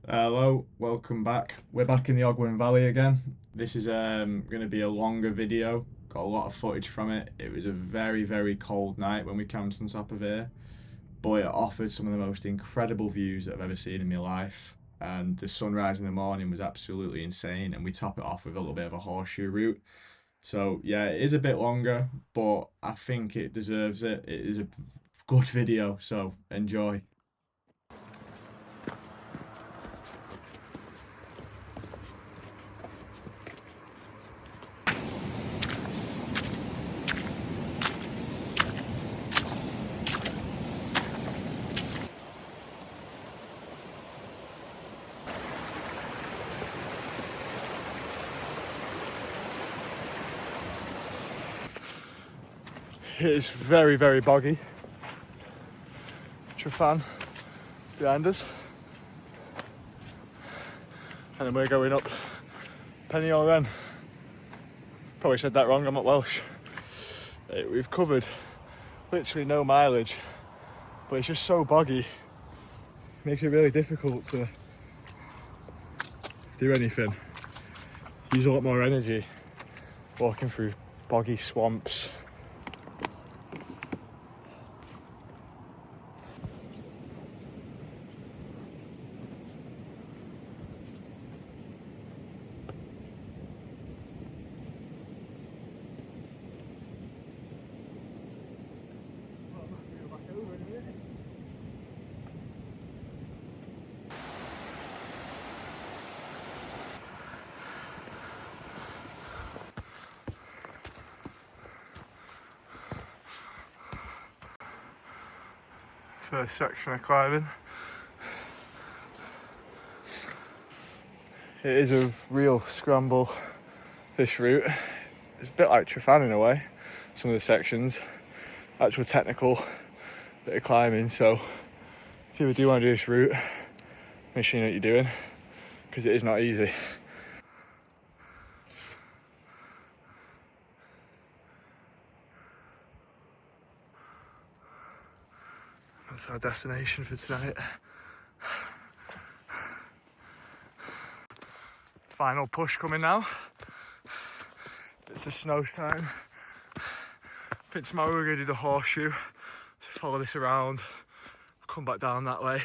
Hello, welcome back. We're back in the Ole Wen Valley again. This is going to be a longer video. Got a lot of footage from it. It was a very cold night when we camped on top of here, but it offered some of the most incredible views that I've ever seen in my life. And the sunrise in the morning was absolutely insane. And we top it off with a little bit of a horseshoe route. So yeah, it is a bit longer, but I think it deserves it. It is a good video, so enjoy. It is very boggy. Trafan behind us. And then we're going up Ole Wen. Probably said that wrong, I'm not Welsh. We've covered literally no mileage, but it's just so boggy. It makes it really difficult to do anything. Use a lot more energy walking through boggy swamps. First section of climbing. It is a real scramble, this route. It's a bit like Trafan in a way, some of the sections. Actual technical bit of climbing, so if you ever do want to do this route, make sure you know what you're doing, because it is not easy. That's our destination for tonight. Final push coming now. It's a snow time. I think tomorrow we're going to do the horseshoe. So follow this around, come back down that way.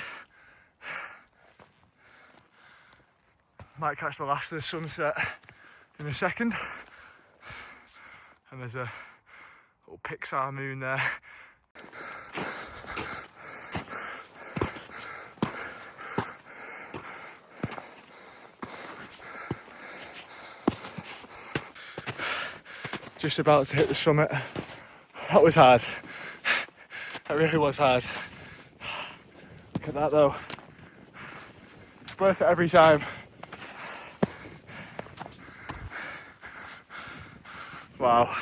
Might catch the last of the sunset in a second. And there's a little Pixar moon there. Just about to hit the summit. That was hard. That really was hard. Look at that though. It's worth it every time. Wow.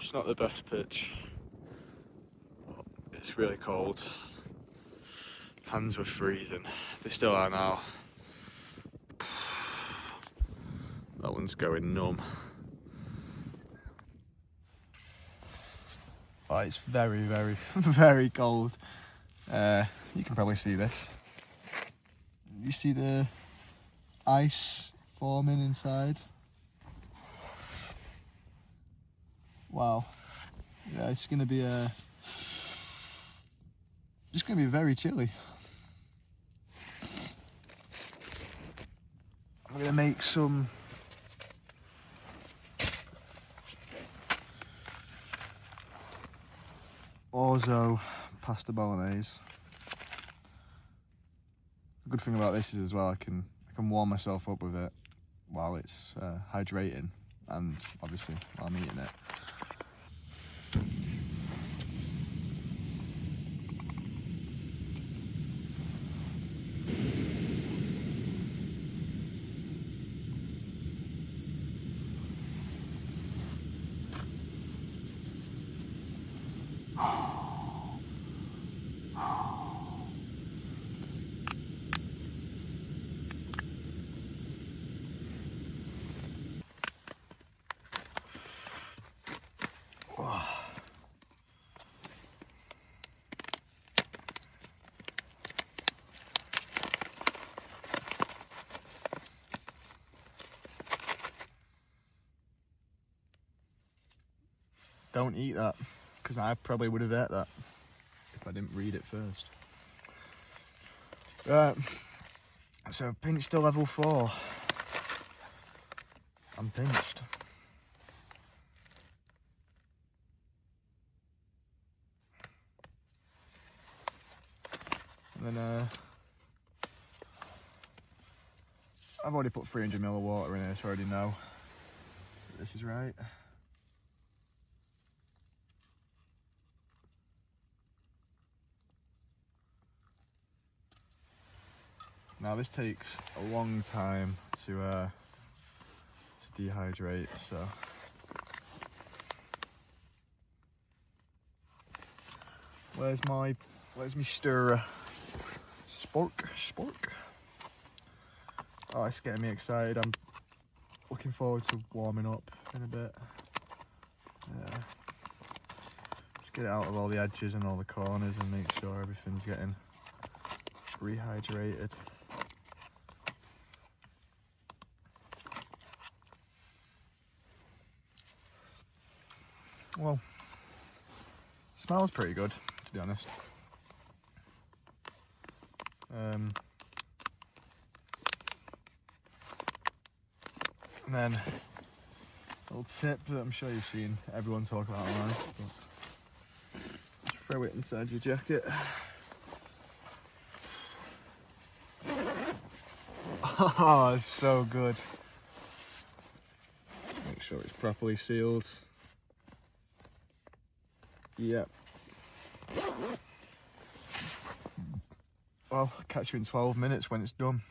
It's not the best pitch. It's really cold. Hands were freezing. They still are now. That one's going numb. Oh, it's very cold. You can probably see this. You see the ice forming inside? Wow. Yeah, it's gonna be very chilly. I'm gonna make some orzo pasta bolognese. The good thing about this is as well, I can warm myself up with it while it's hydrating, and obviously while I'm eating it. Don't eat that, because I probably would have ate that if I didn't read it first. Right, so pinched to level 4. I'm pinched. And then I've already put 300 ml of water in here, so I already know that this is right. Now this takes a long time to dehydrate, so where's my stirrer? Spork. Oh, it's getting me excited. I'm looking forward to warming up in a bit. Yeah. Just get it out of all the edges and all the corners and make sure everything's getting rehydrated. Well, smells pretty good, to be honest. And then a little tip that I'm sure you've seen everyone talk about online, but just throw it inside your jacket. Oh, it's so good. Make sure it's properly sealed. Yep. Well, I'll catch you in 12 minutes when it's done.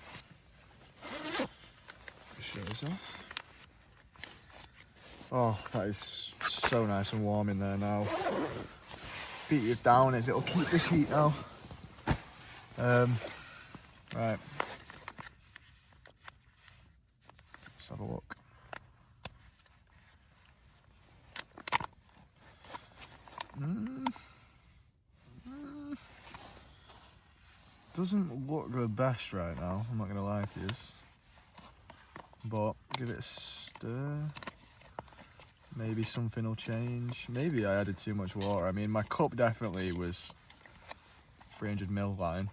Show this off. Oh, that is so nice and warm in there now. Beat it down as it'll keep this heat now. Right. Let's have a look. Doesn't look the best right now, I'm not going to lie to you. But give it a stir. Maybe something will change. Maybe I added too much water. I mean, my cup definitely was 300 ml line.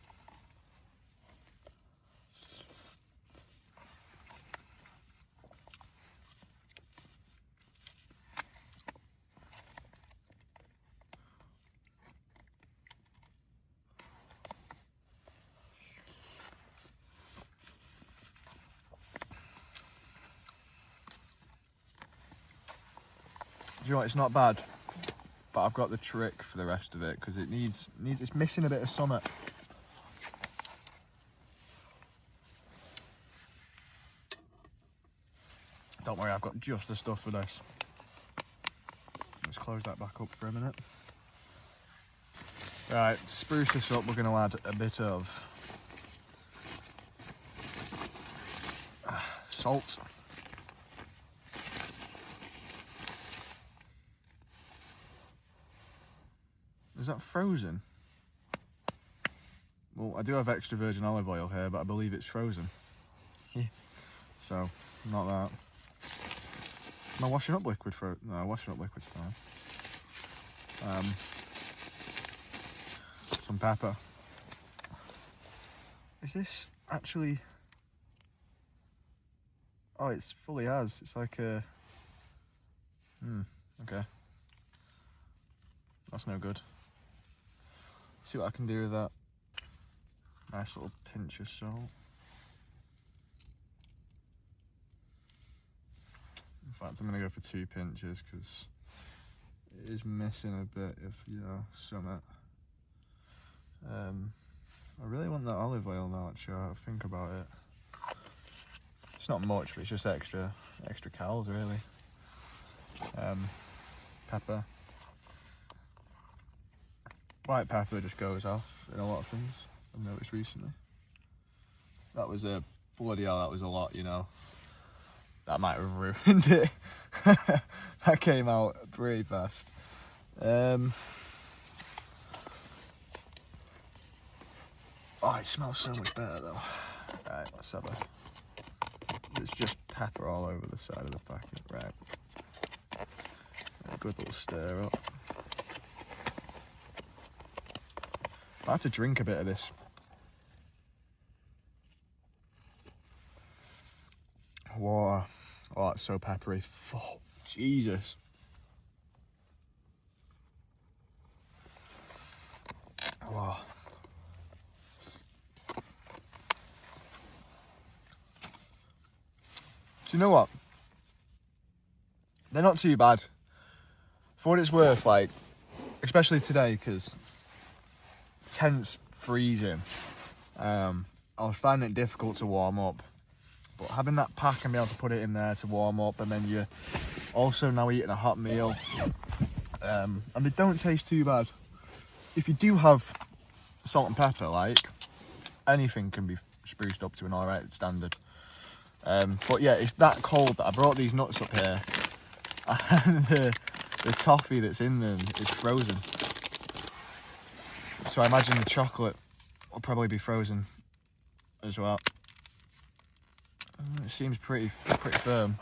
Do you know what, it's not bad, but I've got the trick for the rest of it because it's missing a bit of summit. Don't worry, I've got just the stuff for this. Let's close that back up for a minute. Right, to spruce this up, we're going to add a bit of salt. Is that frozen? Well, I do have extra virgin olive oil here, but I believe it's frozen. So, not that. My washing up liquid no, washing up liquid's fine. Some pepper. Is this actually... Oh, it's fully has. It's like a... okay. That's no good. See what I can do with that. Nice little pinch of salt. In fact, I'm gonna go for 2 pinches because it is missing a bit of, you know, summit. I really want that olive oil now, actually. I think about it. It's not much, but it's just extra calories, really. Pepper. White pepper just goes off in a lot of things, I've noticed recently. That was a bloody hell, that was a lot, you know. That might have ruined it. That came out pretty fast. Oh, it smells so much better though. Right, let's have a... There's just pepper all over the side of the packet, right. A good little stir up. I have to drink a bit of this. Water. Oh, it's so peppery. Oh, Jesus. Wow. Do you know what? They're not too bad. For what it's worth, like, especially today, because tent's freezing. I was finding it difficult to warm up. But having that pack and be able to put it in there to warm up, and then you're also now eating a hot meal. And they don't taste too bad. If you do have salt and pepper, like, anything can be spruced up to an alright standard. But yeah, it's that cold that I brought these nuts up here. And the toffee that's in them is frozen. So I imagine the chocolate will probably be frozen as well. It seems pretty firm.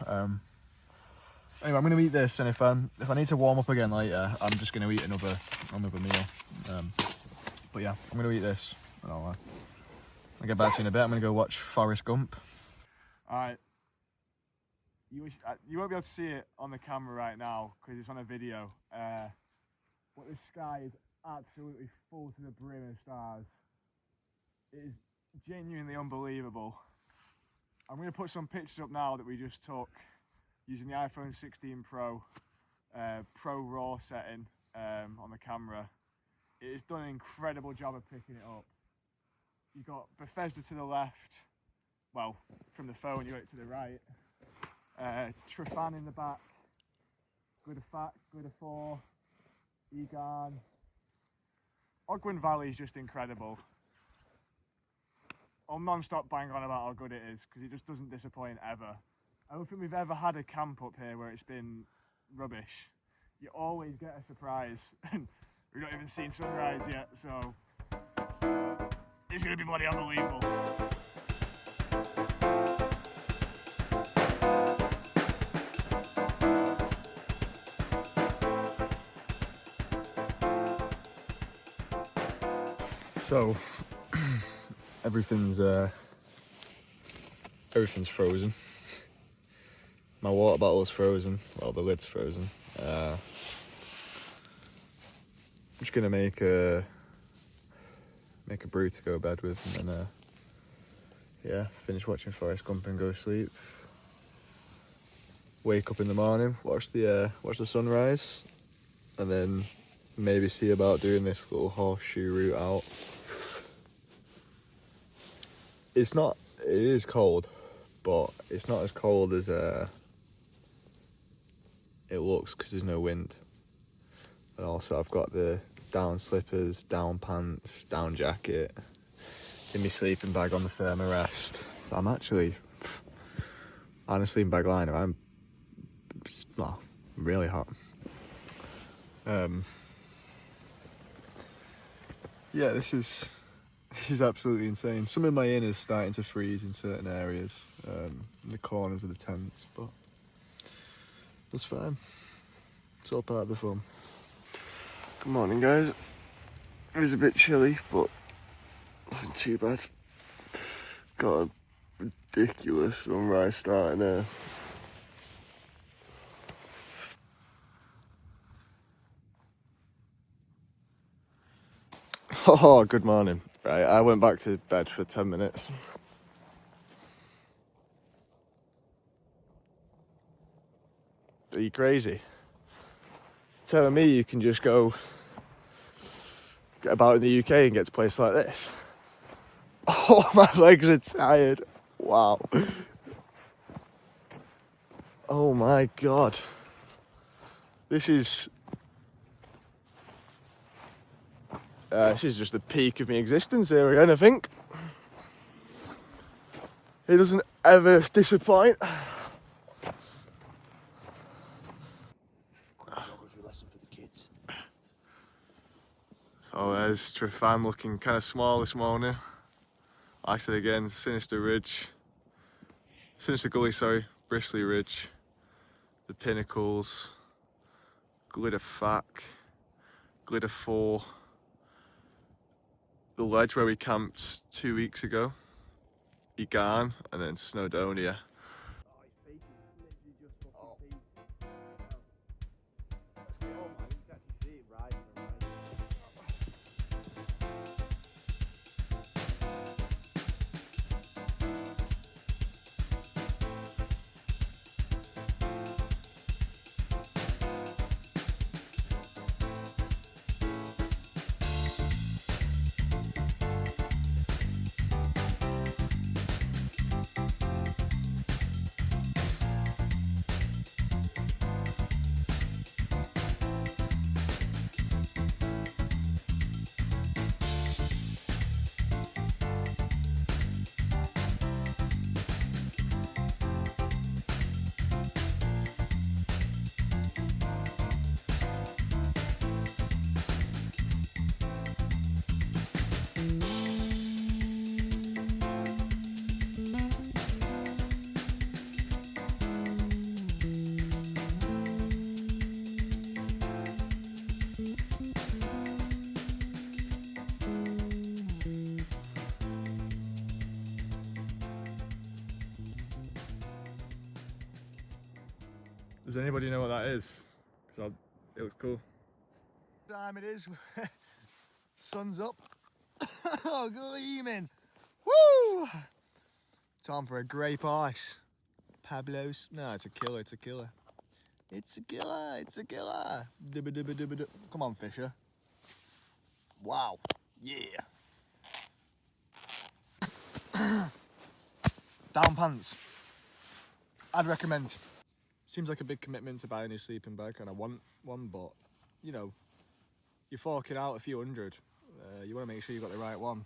Anyway, I'm going to eat this, and if I need to warm up again later, I'm just going to eat another meal. But yeah, I'm going to eat this, and I'll get back to you in a bit. I'm going to go watch Forrest Gump. Alright. You won't be able to see it on the camera right now because it's on a video. But the sky is absolutely full to the brim of stars. It is genuinely unbelievable. I'm going to put some pictures up now that we just took using the iPhone 16 Pro Pro RAW setting on the camera. It has done an incredible job of picking it up. You've got Bethesda to the left, well, from the phone you got it to the right. Trefan in the back, good of Fat, good of 4, Egan. Ole Wen Valley is just incredible. I'll non-stop bang on about how good it is because it just doesn't disappoint ever. I don't think we've ever had a camp up here where it's been rubbish. You always get a surprise. We've not even seen sunrise yet, so it's going to be bloody unbelievable. So everything's frozen. My water bottle is frozen. Well, the lid's frozen. I'm just gonna make a brew to go to bed with, and then yeah, finish watching Forrest Gump and go to sleep. Wake up in the morning, watch the sunrise, and then maybe see about doing this little horseshoe route out. It is cold, but it's not as cold as it looks because there's no wind. And also I've got the down slippers, down pants, down jacket in my sleeping bag on the firmer rest. So I'm actually, on a sleeping bag liner, I'm really hot. Yeah, this is absolutely insane. Some of my inner's starting to freeze in certain areas, in the corners of the tents, but that's fine. It's all part of the fun. Good morning, guys. It is a bit chilly, but nothing too bad. Got a ridiculous sunrise starting there. Oh, good morning. Right, I went back to bed for 10 minutes. Are you crazy? Telling me you can just go get about in the UK and get to places like this? Oh, my legs are tired. Wow. Oh my God. This is just the peak of my existence here again, I think. It doesn't ever disappoint. Geography lesson for the kids. So there's Trefan looking kind of small this morning. Like I said again, Sinister Gully, sorry, Bristly Ridge, the Pinnacles, Glitter Fac, Glitter 4, the ledge where we camped 2 weeks ago, Egan, and then Snowdonia. Does anybody know what that is? Because it looks cool. Time it is. Sun's up. Oh, gleaming. Woo! Time for a grape ice. Pablo's. No, it's a killer. It's a killer. It's a killer. It's a killer. Dibba dibba dibba dibba. Come on, Fisher. Wow. Yeah. Down pants. I'd recommend. Seems like a big commitment to buy a new sleeping bag, and I want one, but you know, you're forking out a few hundred. You want to make sure you've got the right one.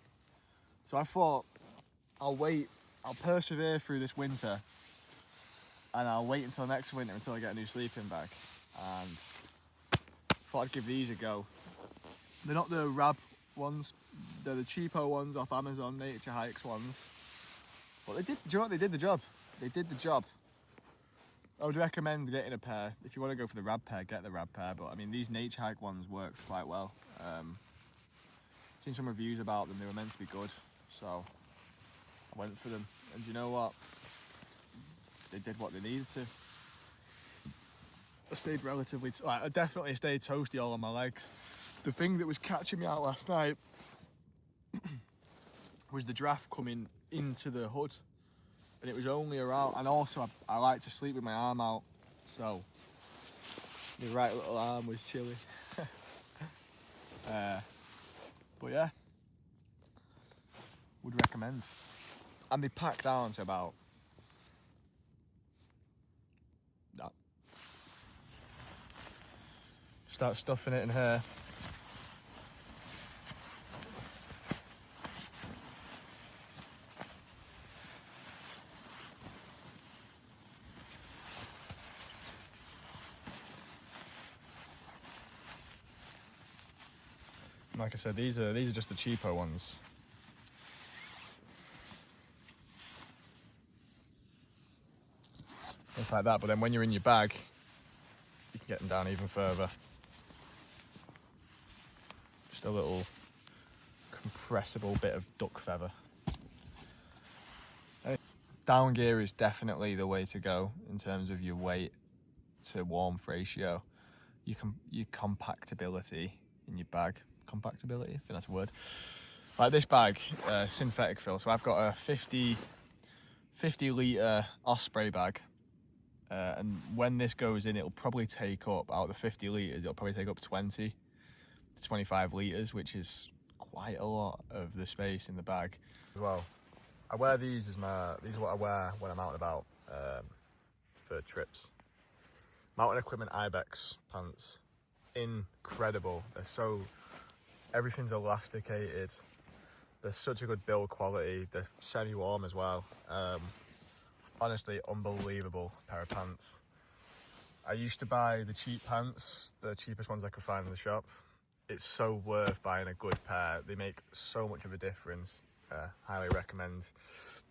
So I thought I'll persevere through this winter, and I'll wait until next winter until I get a new sleeping bag. And thought I'd give these a go. They're not the Rab ones, they're the cheapo ones off Amazon, Nature Hikes ones. But they did, do you know what, they did the job. They did the job. I would recommend getting a pair. If you want to go for the Rab pair, get the Rab pair. But I mean, these Nature Hike ones worked quite well. Seen some reviews about them, they were meant to be good. So I went for them. And you know what? They did what they needed to. I stayed relatively, I definitely stayed toasty all on my legs. The thing that was catching me out last night was the draft coming into the hood. And it was only around, and also I like to sleep with my arm out, so my right little arm was chilly. But yeah, would recommend. And they pack down to about that. Start stuffing it in here. Like I said, these are just the cheapo ones. It's like that, but then when you're in your bag, you can get them down even further. Just a little compressible bit of duck feather. Down gear is definitely the way to go in terms of your weight to warmth ratio. Your compactability in your bag compactability, I think that's a word. Like this bag, synthetic fill. So I've got a 50 litre Osprey bag. And when this goes in, it'll probably take up, out of the 50 litres, it'll probably take up 20 to 25 litres, which is quite a lot of the space in the bag. As well, I wear these these are what I wear when I'm out and about for trips. Mountain Equipment Ibex pants, incredible. Everything's elasticated. They're such a good build quality. They're semi-warm as well. Honestly, unbelievable pair of pants. I used to buy the cheap pants, the cheapest ones I could find in the shop. It's so worth buying a good pair. They make so much of a difference. Highly recommend.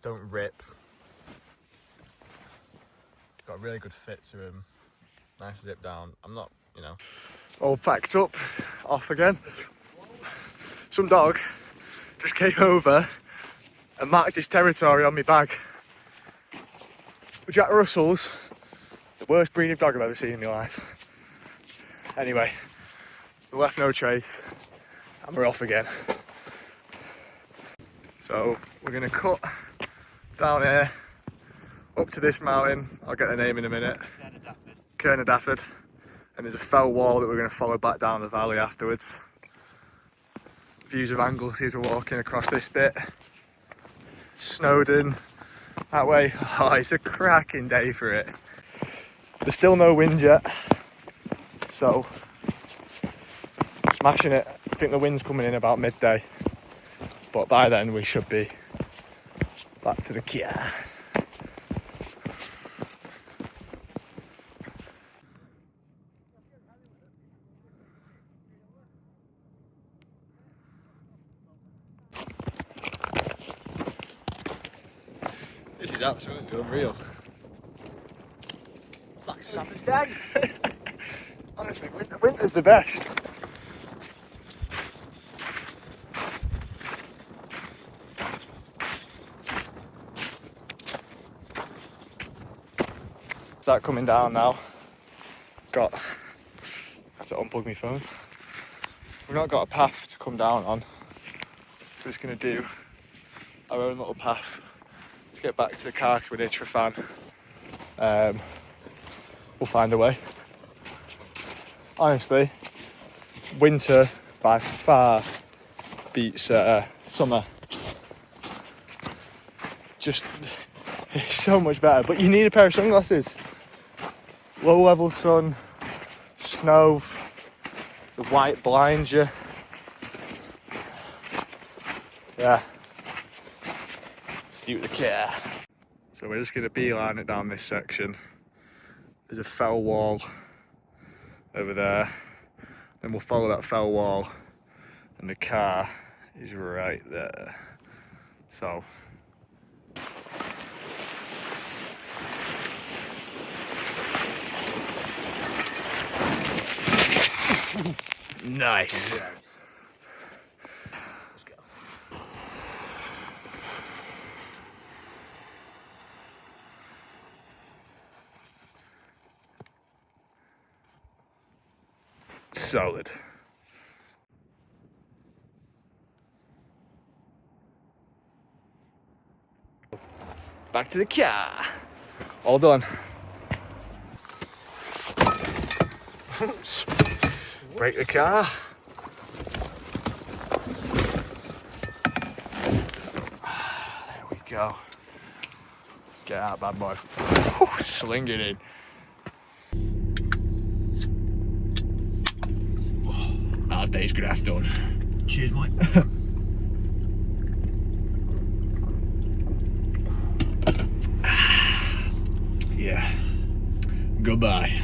Don't rip. Got a really good fit to them. Nice zip down. I'm not, all packed up, off again. Some dog just came over and marked his territory on my bag. Jack Russell's the worst breed of dog I've ever seen in my life. Anyway, we left no trace and we're off again. So we're gonna cut down here up to this mountain. I'll get the name in a minute. Kernadafford. And there's a fell wall that we're gonna follow back down the valley afterwards. Views of Anglesey as we're walking across this bit. Snowdon that way. Oh, it's a cracking day for it. There's still no wind yet, so smashing it. I think the wind's coming in about midday, but by then we should be back to the Kia. This is absolutely unreal. It's like a summer's day. Honestly, winter's the best. Start coming down now. I have to unplug my phone. We've not got a path to come down on, so we're just going to do our own little path. Let's get back to the car because we're near Trefan. We'll find a way. Honestly, winter by far beats summer. Just, it's so much better. But you need a pair of sunglasses. Low level sun, snow, the white blinds you. Yeah. See you with the care. So we're just going to beeline it down this section. There's a fell wall over there. Then we'll follow that fell wall and the car is right there. So nice. Let's go. Solid. Back to the car. All done. Brake the car. There we go. Get out, bad boy. Sling it in. Hard day's graft done. Cheers, mate. Yeah. Goodbye.